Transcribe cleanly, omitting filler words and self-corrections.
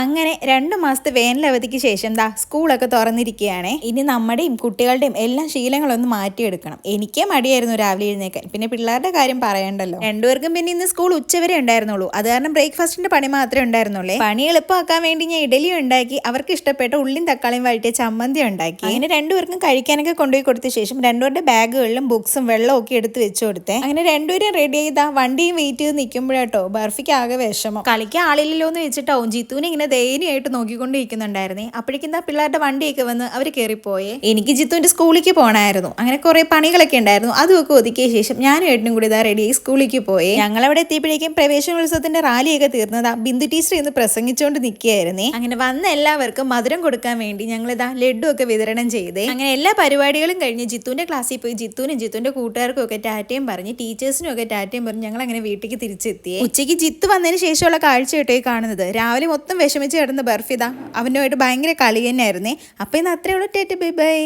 അങ്ങനെ 2 മാസത്തെ വേനലവധിക്ക് ശേഷം സ്കൂളൊക്കെ തുറന്നിരിക്കുകയാണ്. ഇനി നമ്മുടെയും കുട്ടികളുടെയും എല്ലാ ശീലങ്ങളൊന്നും മാറ്റിയെടുക്കണം. എനിക്കേ മടിയായിരുന്നു രാവിലെ എഴുന്നേക്കാൻ, പിന്നെ പിള്ളേരുടെ കാര്യം പറയണ്ടല്ലോ. രണ്ടുപേർക്കും പിന്നെ ഇന്ന് സ്കൂൾ ഉച്ചവരെ ഉണ്ടായിരുന്നുള്ളൂ. അത് കാരണം ബ്രേക്ക്ഫാസ്റ്റിന്റെ പണി മാത്രമേ ഉണ്ടായിരുന്നുള്ളൂ. പണി എളുപ്പമാക്കാൻ വേണ്ടി ഞാൻ ഇഡലി ഉണ്ടാക്കി, അവർക്ക് ഇഷ്ടപ്പെട്ട ഉള്ളിയും തക്കാളിയും വഴറ്റിയ ചമ്മന്തി ഉണ്ടാക്കി. അങ്ങനെ രണ്ടുപേർക്കും കഴിക്കാനൊക്കെ കൊണ്ടുപോയി കൊടുത്ത ശേഷം രണ്ടുപേരുടെ ബാഗുകളിലും ബുക്സും വെള്ളവും ഒക്കെ എടുത്ത് വെച്ചു കൊടുത്തേ. അങ്ങനെ രണ്ടുപേരും റെഡി ചെയ്താ വണ്ടിയും വെയിറ്റ് ചെയ്ത് നിൽക്കുമ്പോഴാട്ടോ ബർഫിക്ക് ആകെ വിഷമം. കളിക്കാൻ ആളില്ലല്ലോ എന്ന് വെച്ചിട്ടാവും ജിത്തുവിനെ ഇങ്ങനെ ധൈര്യമായിട്ട് നോക്കിക്കൊണ്ടിരിക്കുന്നുണ്ടായിരുന്നേ. അപ്പോഴേക്കും പിള്ളേരുടെ വണ്ടിയൊക്കെ വന്ന് അവർ കയറിപ്പോയേ. എനിക്ക് ജിത്തുവിന്റെ സ്കൂളിലേക്ക് പോകണമായിരുന്നു. അങ്ങനെ കുറെ പണികളൊക്കെ ഉണ്ടായിരുന്നു. അതുമൊക്കെ ഒതുക്കിയ ശേഷം ഞാനും ഏട്ടനും കൂടി റെഡിയായി സ്കൂളിലേക്ക് പോയി. ഞങ്ങളവിടെ എത്തിയപ്പോഴേക്കും പ്രവേശനോത്സവത്തിന്റെ റാലിയൊക്കെ തീർന്നതാ ബിന്ദു ടീച്ചർ ഇന്ന് പ്രസംഗിച്ചുകൊണ്ട് നിൽക്കുകയായിരുന്നേ. അങ്ങനെ വന്ന എല്ലാവർക്കും മധുരം കൊടുക്കാൻ വേണ്ടി ഞങ്ങൾ ലഡു ഒക്കെ വിതരണം ചെയ്തേ. അങ്ങനെ എല്ലാ പരിപാടികളും കഴിഞ്ഞ് ജിത്തുവിന്റെ ക്ലാസ്സിൽ പോയി ജിത്തുവിനും ജിത്തുവിന്റെ കൂട്ടുകാർക്കും ഒക്കെ ടാറ്റയും പറഞ്ഞ് ടീച്ചേഴ്സിനും ഒക്കെ ടാറ്റയും പറഞ്ഞ് ഞങ്ങൾ അങ്ങനെ വീട്ടിലേക്ക് തിരിച്ചെത്തിയേ. ഉച്ചയ്ക്ക് ജിത്തു വന്നതിന് ശേഷമുള്ള കാഴ്ച കേട്ടോ കാണുന്നത്. രാവിലെ മൊത്തം വിഷമിച്ച് കിടന്ന ബർഫിത അവനുമായിട്ട് ഭയങ്കര കളി തന്നെയായിരുന്നേ. അപ്പൊ ഇന്ന് അത്രയുള്ള ടാറ്റ ബൈ ബൈ.